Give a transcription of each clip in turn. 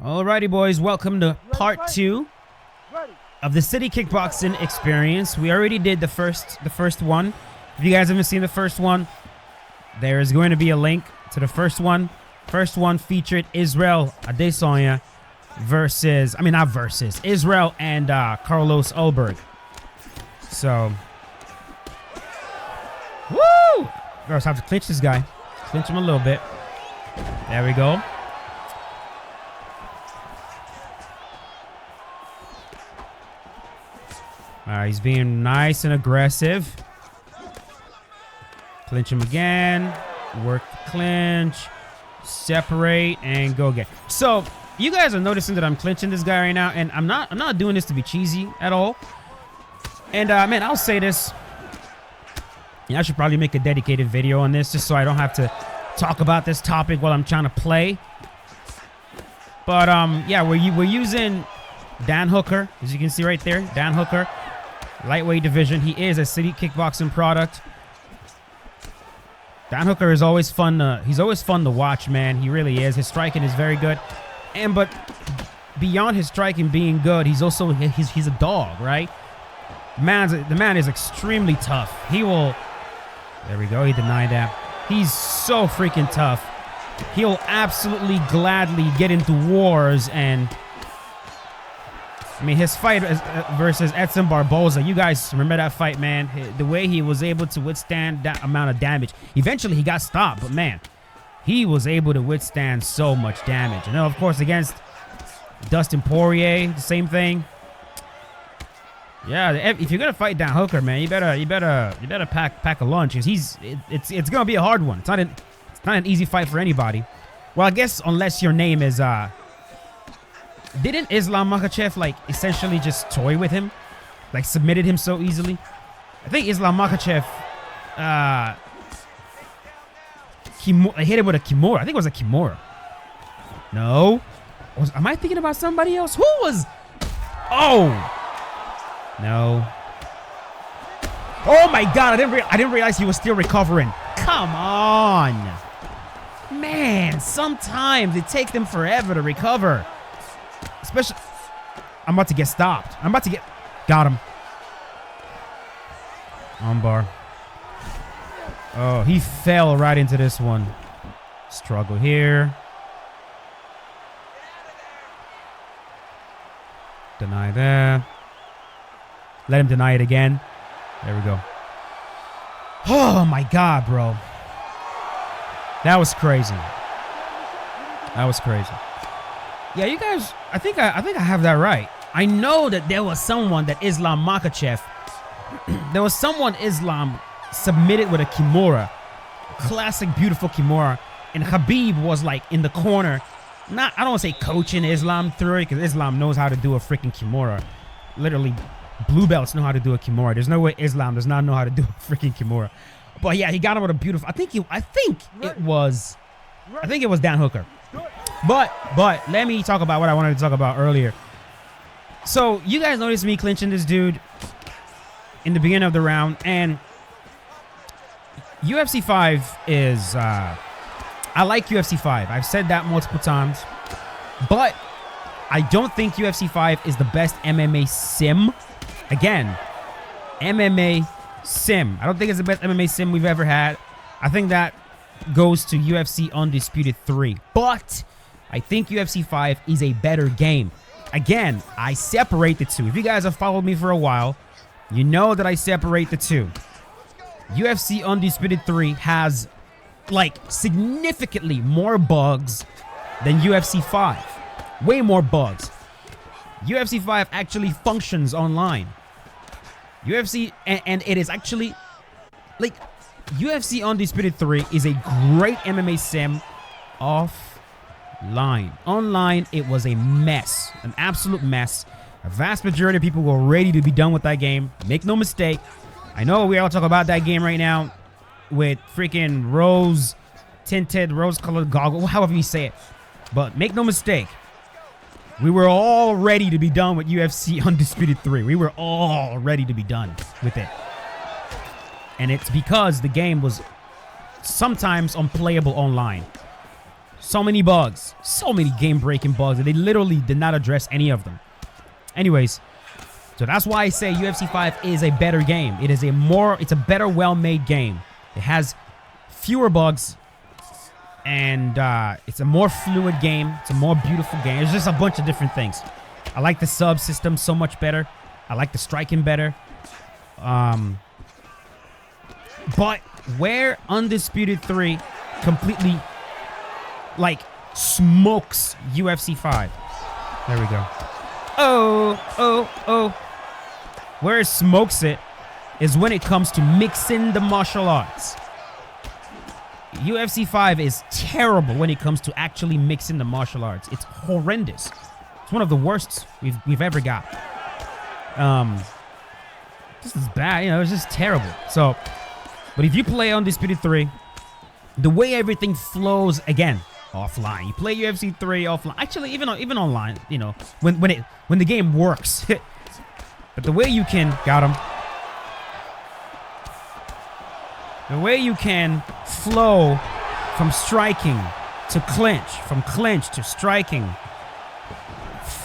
Alrighty, boys, welcome to part 2 of the City Kickboxing experience. We already did the first one. If you guys haven't seen the first one, there is going to be a link to the first one. First one featured Israel Adesanya versus, Israel and Carlos Ulberg. So, woo! Girls have to clinch this guy. Clinch him a little bit. There we go. He's being nice and aggressive. Clinch him again. Work the clinch. Separate and go again. So you guys are noticing that I'm clinching this guy right now, and I'm not doing this to be cheesy at all. And man, I'll say this. Yeah, I should probably make a dedicated video on this just so I don't have to talk about this topic while I'm trying to play. But yeah, we're using Dan Hooker, as you can see right there. Dan Hooker, lightweight division. He is a City Kickboxing product. Dan Hooker is always fun. He's always fun to watch, man. He really is. His striking is very good, but beyond his striking being good, he's also he's a dog, right? The man is extremely tough. He will. There we go. He denied that. He's so freaking tough. He'll absolutely gladly get into wars. And I mean, his fight versus Edson Barboza, you guys remember that fight, man? The way he was able to withstand that amount of damage. Eventually, he got stopped, but man, he was able to withstand so much damage. And then, of course, against Dustin Poirier, the same thing. Yeah, if you're gonna fight Dan Hooker, man, you better pack a lunch, because it's gonna be a hard one. It's not an easy fight for anybody. Well, I guess unless your name is didn't Islam Makhachev like essentially just toy with him, like submitted him so easily? I think Islam Makhachev hit him with a Kimura. I think it was a Kimura. No, am I thinking about somebody else? Who was? Oh. No. Oh my God! I didn't realize he was still recovering. Come on, man. Sometimes it takes them forever to recover. Especially, I'm about to get stopped. Got him. Armbar. Oh, he fell right into this one. Struggle here. Deny that. Let him deny it again. There we go. Oh my God, bro. That was crazy. That was crazy. Yeah, you guys, I think I have that right. I know that there was someone that Islam Makhachev, there was someone Islam submitted with a Kimura. Classic, beautiful Kimura. And Khabib was like in the corner. I don't want to say coaching Islam through it, because Islam knows how to do a freaking Kimura. Literally, blue belts know how to do a Kimura. There's no way Islam does not know how to do a freaking Kimura. But yeah, he got him with a beautiful. I think it was Dan Hooker. But let me talk about what I wanted to talk about earlier. So you guys noticed me clinching this dude in the beginning of the round, and UFC 5 is I like UFC 5. I've said that multiple times, but I don't think UFC 5 is the best MMA sim. Again, MMA sim. I don't think it's the best MMA sim we've ever had. I think that goes to UFC Undisputed 3. But I think UFC 5 is a better game. Again, I separate the two. If you guys have followed me for a while, you know that I separate the two. UFC Undisputed 3 has like significantly more bugs than UFC 5. Way more bugs. UFC 5 actually functions online. UFC, and it is actually, like, UFC Undisputed 3 is a great MMA sim offline. Online, it was a mess. An absolute mess. A vast majority of people were ready to be done with that game. Make no mistake. I know we all talk about that game right now with freaking rose-tinted, rose-colored goggles, however you say it. But make no mistake. We were all ready to be done with UFC Undisputed 3. We were all ready to be done with it. And it's because the game was sometimes unplayable online. So many bugs. So many game-breaking bugs. And they literally did not address any of them. Anyways, so that's why I say UFC 5 is a better game. It's a better, well-made game. It has fewer bugs. And it's a more fluid game. It's a more beautiful game. It's just a bunch of different things. I like the sub system so much better. I like the striking better. But where Undisputed 3 completely, like, smokes UFC 5. There we go. Oh. Where it smokes it is when it comes to mixing the martial arts. UFC 5 is terrible when it comes to actually mixing the martial arts. It's horrendous. It's one of the worst we've ever got. This is bad, you know, it's just terrible. So, but if you play Undisputed 3, the way everything flows, again, offline. You play UFC 3 offline. Actually, even online, you know, when the game works. But the way you can, got him. The way you can flow from striking to clinch, from clinch to striking,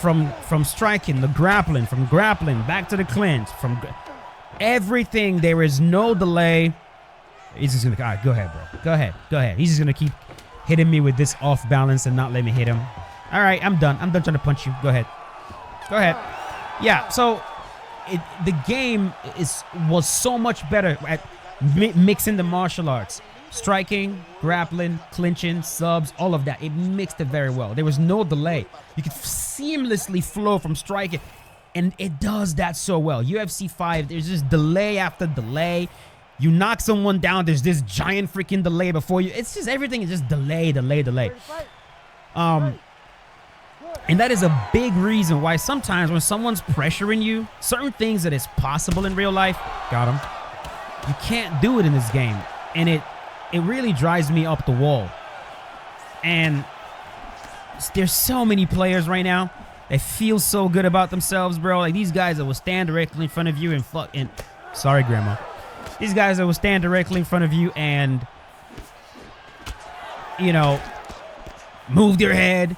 from striking, the grappling, from grappling back to the clinch, from everything, there is no delay. He's just gonna, all right, go ahead, bro. Go ahead. He's just gonna keep hitting me with this off balance and not let me hit him. All right, I'm done trying to punch you. Go ahead. Yeah, so the game was so much better at mixing the martial arts. Striking, grappling, clinching, subs, all of that. It mixed it very well. There was no delay. You could seamlessly flow from striking, and it does that so well. UFC 5, there's just delay after delay. You knock someone down, there's this giant freaking delay before you. It's just everything is just delay. And that is a big reason why sometimes when someone's pressuring you, certain things that is possible in real life, got him, you can't do it in this game. And it really drives me up the wall. And there's so many players right now that feel so good about themselves, bro. Like these guys that will stand directly in front of you and sorry, Grandma. These guys that will stand directly in front of you and, you know, move their head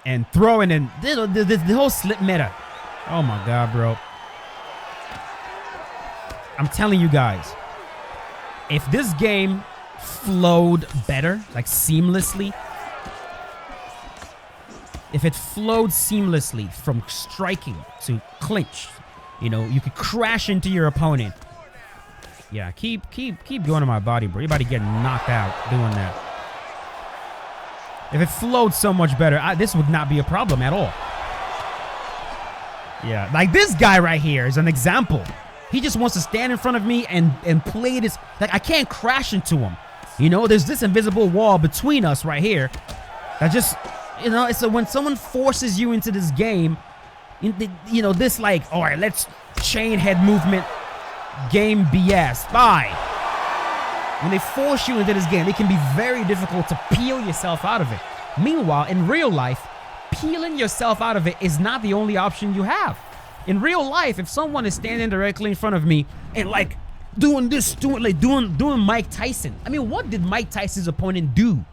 and throw in and the whole slip meta. Oh my God, bro. I'm telling you guys, if this game flowed better, like seamlessly, if it flowed seamlessly from striking to clinch, you know, you could crash into your opponent. Yeah, keep going to my body, bro. You're about to get knocked out doing that. If it flowed so much better, this would not be a problem at all. Yeah, like this guy right here is an example. He just wants to stand in front of me and play this. Like, I can't crash into him. You know, there's this invisible wall between us right here. That just, you know, it's when someone forces you into this game, you know, this like, all right, let's chain head movement game BS. Bye. When they force you into this game, it can be very difficult to peel yourself out of it. Meanwhile, in real life, peeling yourself out of it is not the only option you have. In real life, if someone is standing directly in front of me and like doing this, doing Mike Tyson. I mean, what did Mike Tyson's opponent do?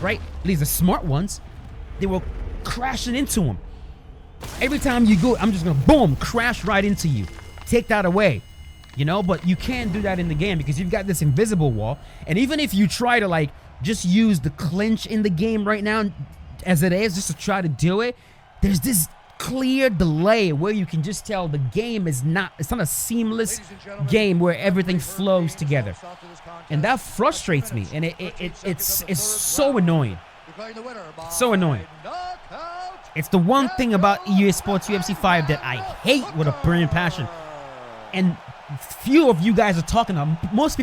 Right? At least the smart ones. They were crashing into him. Every time you go, I'm just gonna boom, crash right into you. Take that away. You know, but you can't do that in the game because you've got this invisible wall. And even if you try to like just use the clinch in the game right now as it is, just to try to do it, there's this clear delay where you can just tell the game is not, it's not a seamless game where everything flows together. And that frustrates me. And it's so annoying. So annoying. It's the one thing about EA Sports UFC 5 that I hate with a burning passion. And few of you guys are talking about, most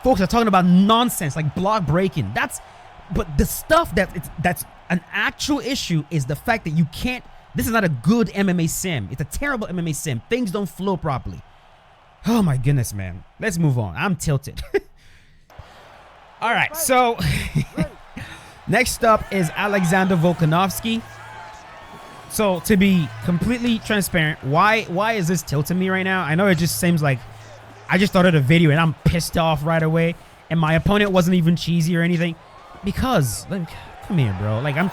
folks are talking about nonsense like block breaking. But the stuff that's an actual issue is the fact that you can't. This is not a good MMA sim. It's a terrible MMA sim. Things don't flow properly. Oh my goodness, man. Let's move on. I'm tilted. All right, so next up is Alexander Volkanovski. So to be completely transparent, why is this tilting me right now? I know it just seems like I just started a video and I'm pissed off right away, and my opponent wasn't even cheesy or anything. Because, like, Come here, bro. Like, I've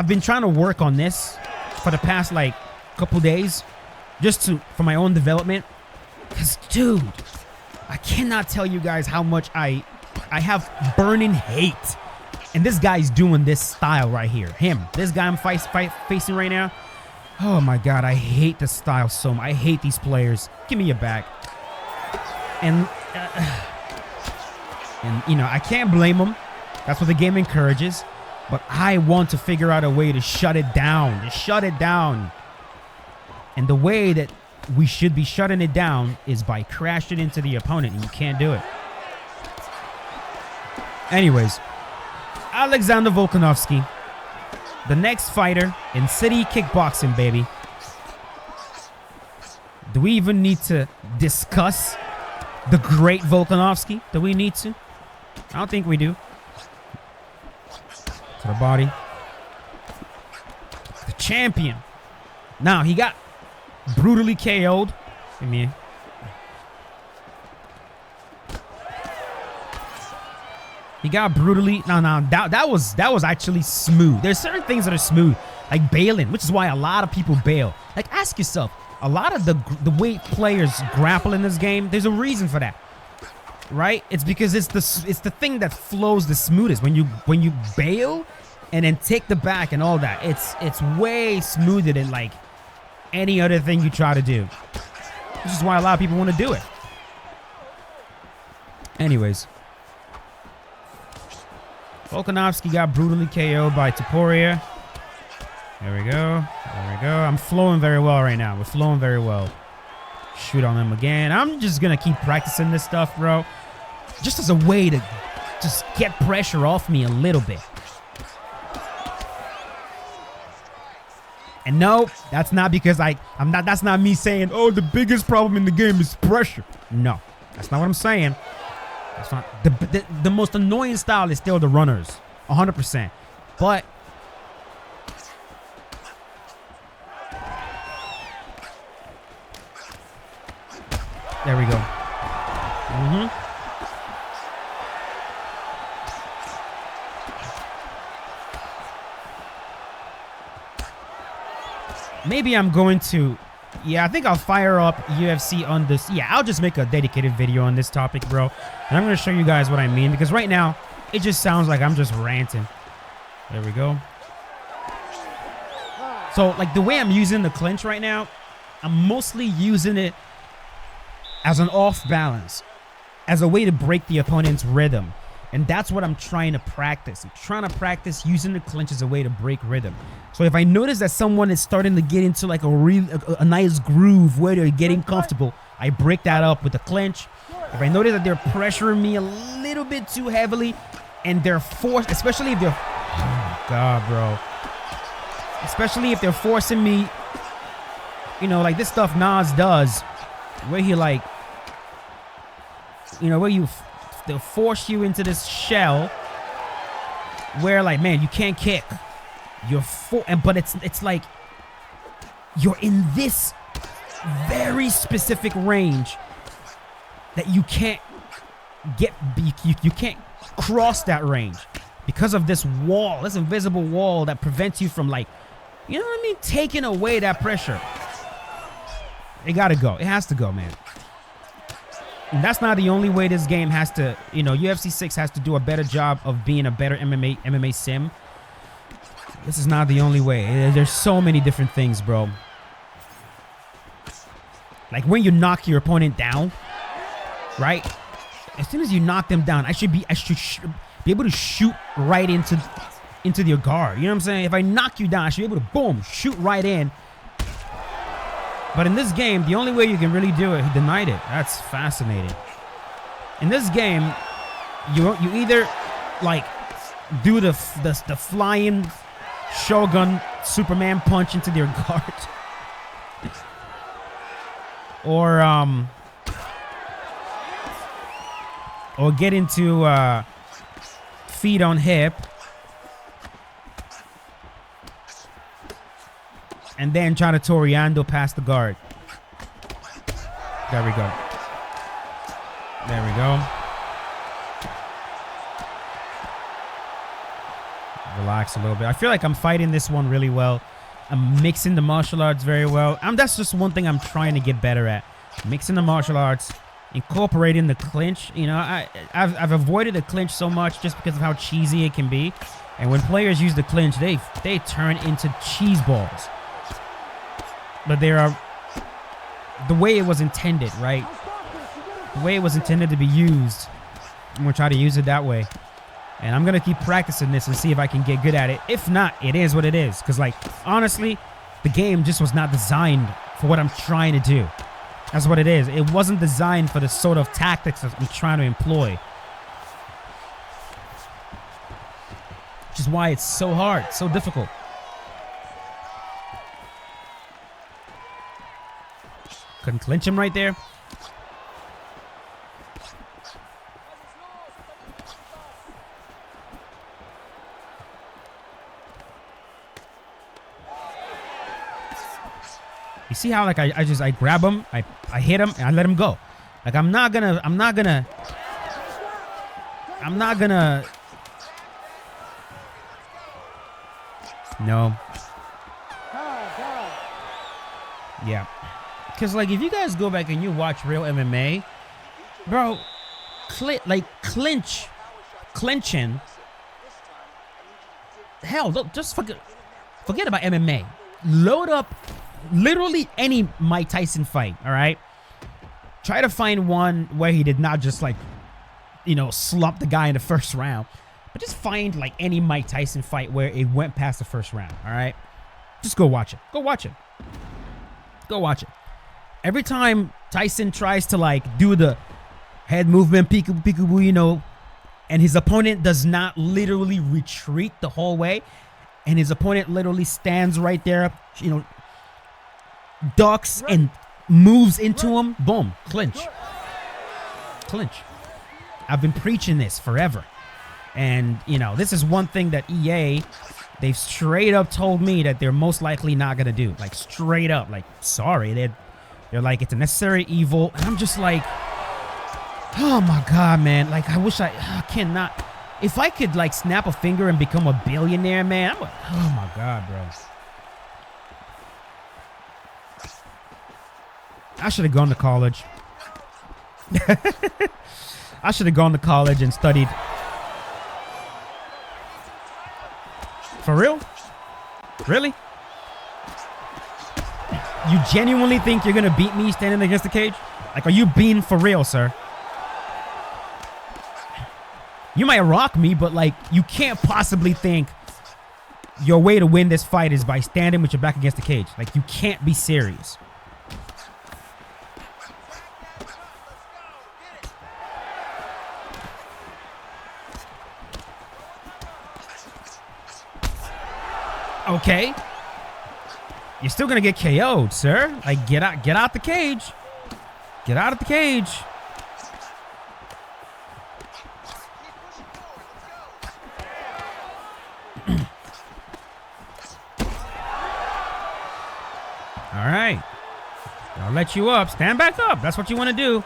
been trying to work on this for the past, like, couple days. Just for my own development. Because, dude, I cannot tell you guys how much I have burning hate. And this guy's doing this style right here. This guy I'm facing right now. Oh, my God. I hate this style so much. I hate these players. Give me your back. And you know, I can't blame them. That's what the game encourages. But I want to figure out a way to shut it down. To shut it down. And the way that we should be shutting it down is by crashing into the opponent. And you can't do it. Anyways. Alexander Volkanovski. The next fighter in City Kickboxing, baby. Do we even need to discuss the great Volkanovski? Do we need to? I don't think we do. To the body. The champion. Now, he got brutally KO'd. Give me. He got brutally. No, that was actually smooth. There's certain things that are smooth, like bailing, which is why a lot of people bail. Like, ask yourself, a lot of the way players grapple in this game, there's a reason for that, right? It's because it's the thing that flows the smoothest. When you bail and then take the back and all that, it's way smoother than like any other thing you try to do. Which is why a lot of people want to do it. Anyways. Volkanovski got brutally KO'd by Topuria. There we go. There we go. I'm flowing very well right now. We're flowing very well. Shoot on him again. I'm just going to keep practicing this stuff, bro. Just as a way to just get pressure off me a little bit. And no, that's not because that's not me saying, oh, the biggest problem in the game is pressure. No, that's not what I'm saying. That's not the most annoying style is still the runners, 100%. But there we go. Maybe I'm going to. Yeah, I think I'll fire up UFC on this. Yeah, I'll just make a dedicated video on this topic, bro. And I'm going to show you guys what I mean. Because right now, it just sounds like I'm just ranting. There we go. So, like, the way I'm using the clinch right now, I'm mostly using it as an off balance. As a way to break the opponent's rhythm. And that's what I'm trying to practice. I'm trying to practice using the clinch as a way to break rhythm. So if I notice that someone is starting to get into like a nice groove where they're getting comfortable, I break that up with the clinch. If I notice that they're pressuring me a little bit too heavily and they're forced, especially if they're, oh my God, bro. Especially if they're forcing me, you know, like this stuff Nas does, where he like, you know, where they'll force you into this shell where like, man, you can't kick. But it's like you're in this very specific range that you can't you can't cross that range because of this wall, this invisible wall that prevents you from, like, you know what I mean, taking away that pressure. It gotta go. It has to go, man. And that's not the only way this game has to, you know, UFC 6 has to do a better job of being a better MMA sim. This is not the only way. There's so many different things, bro. Like when you knock your opponent down, right? As soon as you knock them down, I should be able to shoot right into their guard. You know what I'm saying? If I knock you down, I should be able to, boom, shoot right in. But in this game, the only way you can really do it, he denied it. That's fascinating. In this game, you either like do the flying Shogun Superman punch into their guard, or get into feet on hip, and then try to Toriando past the guard. There we go. There we go. relax a little bit. I feel like I'm fighting this one really well. I'm mixing the martial arts very well. That's just one thing I'm trying to get better at. Mixing the martial arts, incorporating the clinch. You know, I've avoided the clinch so much just because of how cheesy it can be. And when players use the clinch, they turn into cheese balls. But they are the way it was intended, right? The way it was intended to be used. I'm going to try to use it that way. And I'm going to keep practicing this and see if I can get good at it. If not, it is what it is. Because, like, honestly, the game just was not designed for what I'm trying to do. That's what it is. It wasn't designed for the sort of tactics that I'm trying to employ. Which is why it's so hard, so difficult. Couldn't clinch him right there. You see how like I grab him, I hit him, and I let him go. Like I'm not gonna No. Yeah. Cause like if you guys go back and you watch real MMA, bro, clinching. Hell, just forget about MMA. Load up literally any Mike Tyson fight, all right? Try to find one where he did not just like, you know, slump the guy in the first round. But just find like any Mike Tyson fight where it went past the first round, all right? Just go watch it. Go watch it. Go watch it. Every time Tyson tries to like do the head movement, peekaboo, peekaboo, you know, and his opponent does not literally retreat the whole way, and his opponent literally stands right there, you know, ducks and moves into him, boom, clinch. Clinch. I've been preaching this forever. And, you know, this is one thing that EA, they've straight up told me that they're most likely not going to do. Like, straight up. Like, sorry. They're like, it's a necessary evil. And I'm just like, oh, my God, man. Like, I wish I cannot. If I could, like, snap a finger and become a billionaire, man, I'm like, oh, my God, bro. I should have gone to college. I should have gone to college and studied. For real? Really? You genuinely think you're going to beat me standing against the cage? Like, are you being for real, sir? You might rock me, but, like, you can't possibly think your way to win this fight is by standing with your back against the cage. Like, you can't be serious. Okay. You're still gonna get KO'd, sir. Like, get out the cage. Get out of the cage. All right. I'll let you up. Stand back up. That's what you want to do.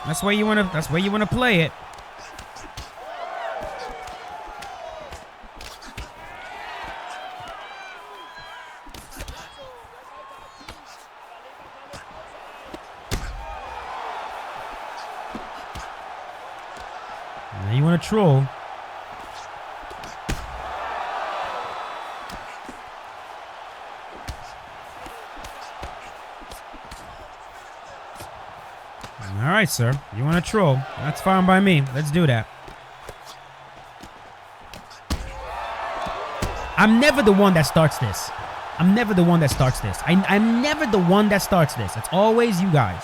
That's where you want to play it. Now you want to troll. All right, sir. You want to troll. That's fine by me. Let's do that. I'm never the one that starts this. I'm never the one that starts this. I'm never the one that starts this. It's always you guys.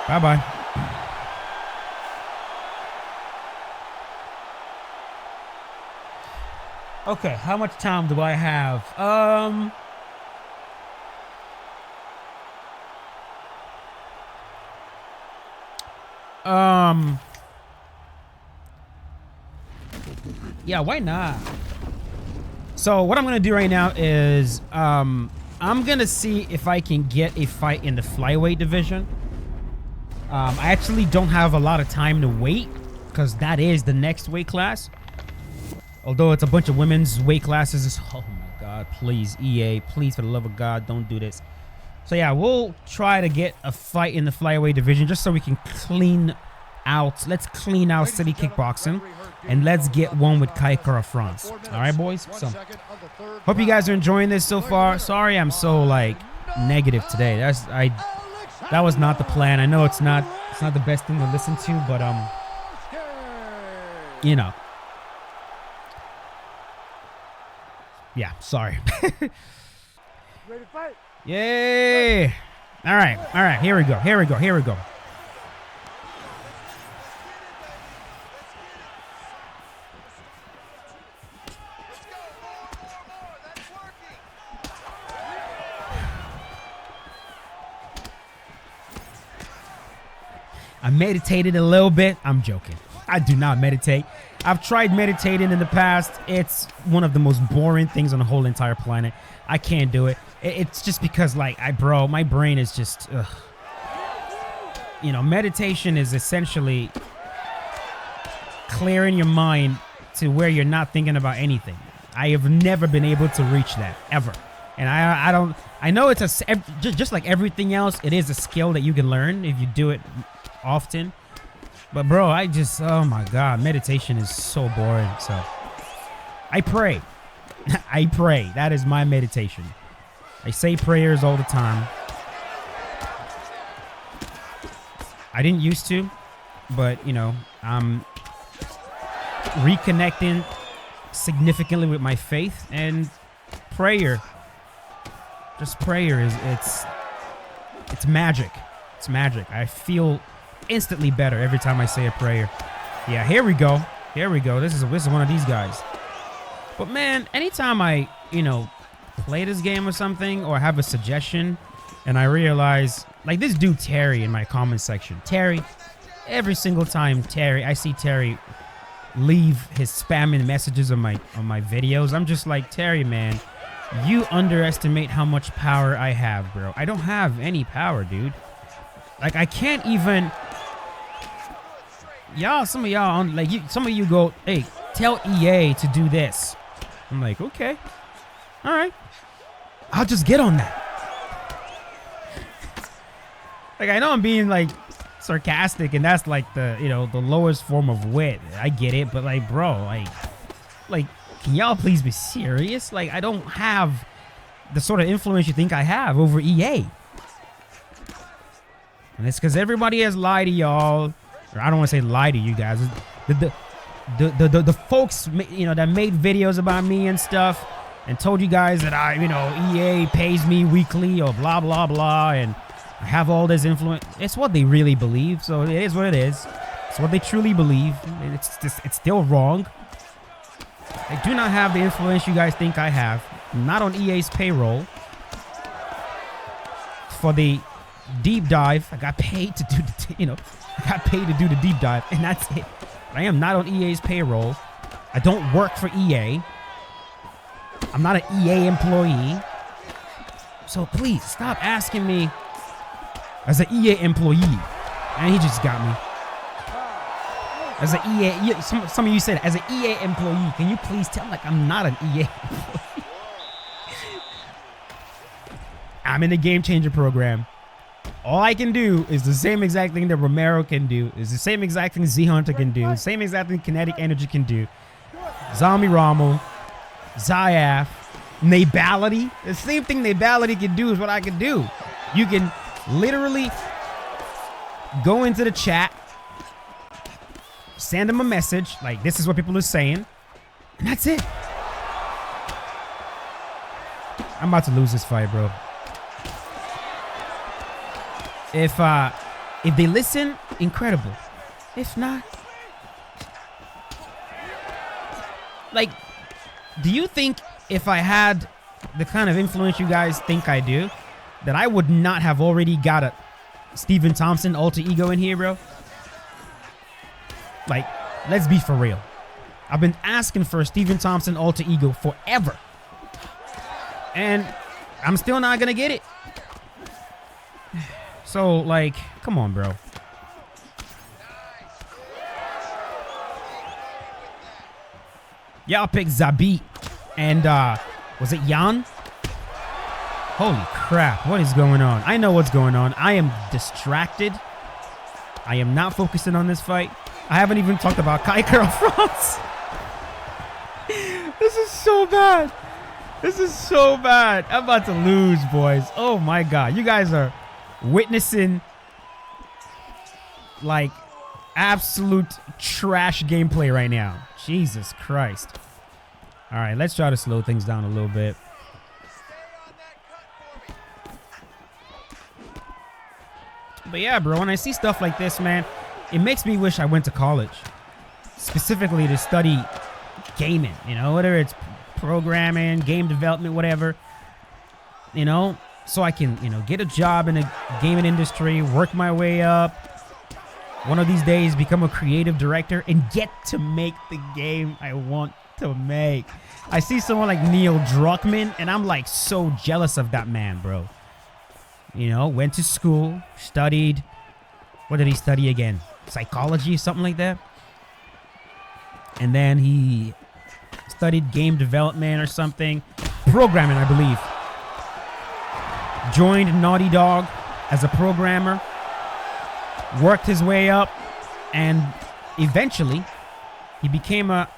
Bye-bye. Okay, how much time do I have? Yeah, why not? So what I'm gonna do right now is I'm gonna see if I can get a fight in the flyweight division. I actually don't have a lot of time to wait because that is the next weight class. Although it's a bunch of women's weight classes. Oh my God, please, EA, please, for the love of God, don't do this. So yeah, we'll try to get a fight in the flyweight division just so we can clean out. Let's clean out City Kickboxing and let's get one with Kai Kara France. All right, boys. So hope you guys are enjoying this so far. Sorry, I'm so like negative today. That was not the plan. I know it's not the best thing to listen to, but you know. Yeah, sorry. Ready to fight? Yay! All right, here we go. I meditated a little bit. I'm joking. I do not meditate. I've tried meditating in the past. It's one of the most boring things on the whole entire planet. I can't do it. It's just because, like, bro, my brain is just, ugh. You know, meditation is essentially clearing your mind to where you're not thinking about anything. I have never been able to reach that, ever. And I know it's just like everything else, it is a skill that you can learn if you do it often. But bro, oh my God, meditation is so boring. So I pray. I pray. That is my meditation. I say prayers all the time. I didn't used to, but you know, I'm reconnecting significantly with my faith, and prayer. Just prayer it's magic. It's magic. I feel instantly better every time I say a prayer. Yeah, here we go. This is one of these guys. But man, anytime I, you know, play this game or something, or have a suggestion, and I realize, like this dude Terry in my comment section. Terry, every single time I see Terry leave his spamming messages on my videos, I'm just like, Terry, man, you underestimate how much power I have, bro. I don't have any power, dude. Like, I can't even. Some of y'all, like, some of you go, hey, tell EA to do this. I'm like, okay, all right, I'll just get on that. Like, I know I'm being like sarcastic, and that's like the, you know, the lowest form of wit. I get it, but like, bro, like, can y'all please be serious? Like, I don't have the sort of influence you think I have over EA. And it's because everybody has lied to y'all. Or I don't want to say lie to you guys. The folks, you know, that made videos about me and stuff and told you guys that EA pays me weekly or blah, blah, blah. And I have all this influence. It's what they really believe. So it is what it is. It's what they truly believe. It's still wrong. I do not have the influence you guys think I have. I'm not on EA's payroll. For the deep dive, I got paid to do I got paid to do the deep dive, and that's it. I am not on EA's payroll. I don't work for EA. I'm not an EA employee. So please stop asking me as an EA employee. And he just got me. As an EA, some of you said, as an EA employee, can you please tell me, like, I'm not an EA employee. I'm in the Game Changer program. All I can do is the same exact thing that Romero can do. Is the same exact thing Z Hunter can do. The same exact thing Kinetic Energy can do. Zombie Rommel, Zayaf, Nabality. The same thing Nabality can do is what I can do. You can literally go into the chat, send them a message, like this is what people are saying, and that's it. I'm about to lose this fight, bro. If they listen, incredible. If not, like, do you think if I had the kind of influence you guys think I do, that I would not have already got a Stephen Thompson alter ego in here, bro? Like, let's be for real. I've been asking for a Stephen Thompson alter ego forever. And I'm still not going to get it. So, like, come on, bro. Yeah, I'll pick Zabit. And, was it Jan? Holy crap, what is going on? I know what's going on. I am distracted. I am not focusing on this fight. I haven't even talked about Kai Kara France. This is so bad. This is so bad. I'm about to lose, boys. Oh, my God. You guys are witnessing, like, absolute trash gameplay right now. Jesus Christ. All right, let's try to slow things down a little bit. But yeah, bro, when I see stuff like this, man, it makes me wish I went to college. Specifically to study gaming, you know, whether it's programming, game development, whatever. You know, so I can, you know, get a job in the gaming industry, work my way up. One of these days, become a creative director and get to make the game I want to make. I see someone like Neil Druckmann, and I'm like so jealous of that man, bro. You know, went to school, studied. What did he study again? Psychology, something like that. And then he studied game development or something. Programming, I believe. Joined Naughty Dog as a programmer. Worked his way up. And eventually, he became a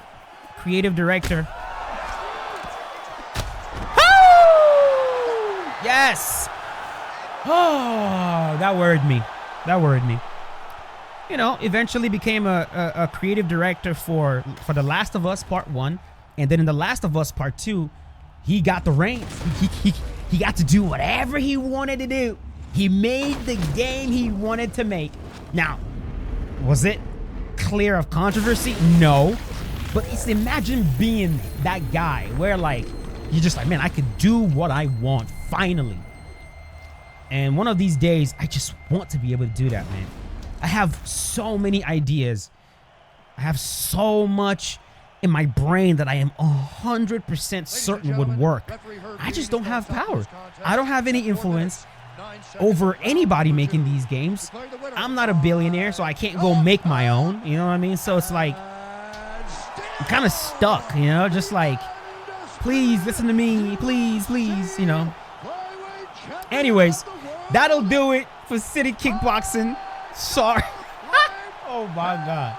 creative director. Woo! Yes! Oh, that worried me. That worried me. You know, eventually became a creative director for The Last of Us Part 1. And then in The Last of Us Part 2, he got the reins. He got to do whatever he wanted to do. He made the game he wanted to make. Now, was it clear of controversy? No. But it's, imagine being that guy where, like, you're just like, man, I could do what I want, finally. And one of these days, I just want to be able to do that, man. I have so many ideas. I have so much in my brain that I am 100% certain would work. I just don't have power. I don't have any influence over anybody making these games. I'm not a billionaire, so I can't go make my own. You know what I mean? So it's like, I'm kind of stuck, you know? Just like, please listen to me. Please, please, you know? Anyways, that'll do it for City Kickboxing. Sorry. Oh my God.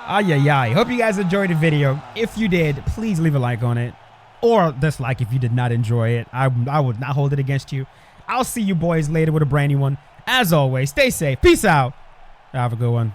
Ay, ay, ay. Hope you guys enjoyed the video. If you did, please leave a like on it. Or dislike if you did not enjoy it. I would not hold it against you. I'll see you boys later with a brand new one. As always, stay safe. Peace out. Have a good one.